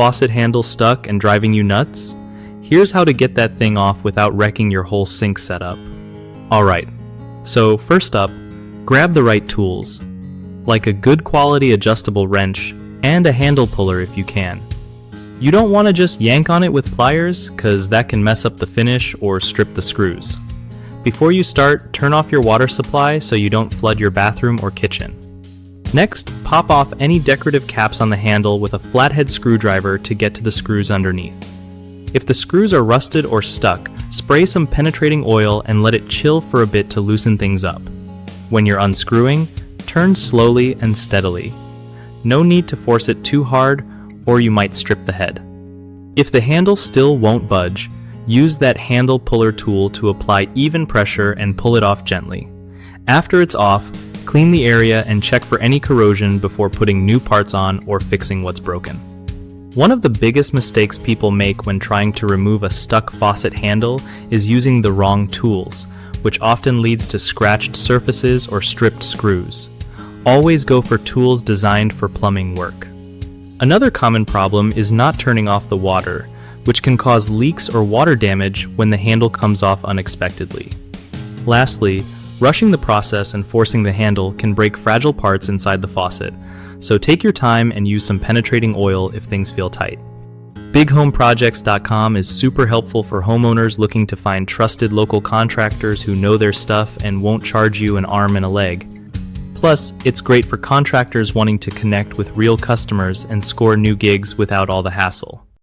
faucet handle stuck and driving you nuts? Here's how to get that thing off without wrecking your whole sink setup. Alright, so first up, grab the right tools, like a good quality adjustable wrench and a handle puller if you can. You don't want to just yank on it with pliers, cause that can mess up the finish or strip the screws. Before you start, turn off your water supply so you don't flood your bathroom or kitchen. Next, pop off any decorative caps on the handle with a flathead screwdriver to get to the screws underneath. If the screws are rusted or stuck, spray some penetrating oil and let it chill for a bit to loosen things up. When you're unscrewing, turn slowly and steadily. No need to force it too hard, or you might strip the head. If the handle still won't budge, use that handle puller tool to apply even pressure and pull it off gently. After it's off, clean the area and check for any corrosion before putting new parts on or fixing what's broken. One of the biggest mistakes people make when trying to remove a stuck faucet handle is using the wrong tools, which often leads to scratched surfaces or stripped screws. Always go for tools designed for plumbing work. Another common problem is not turning off the water, which can cause leaks or water damage when the handle comes off unexpectedly. Lastly, rushing the process and forcing the handle can break fragile parts inside the faucet, so take your time and use some penetrating oil if things feel tight. BigHomeProjects.com is super helpful for homeowners looking to find trusted local contractors who know their stuff and won't charge you an arm and a leg. Plus, it's great for contractors wanting to connect with real customers and score new gigs without all the hassle.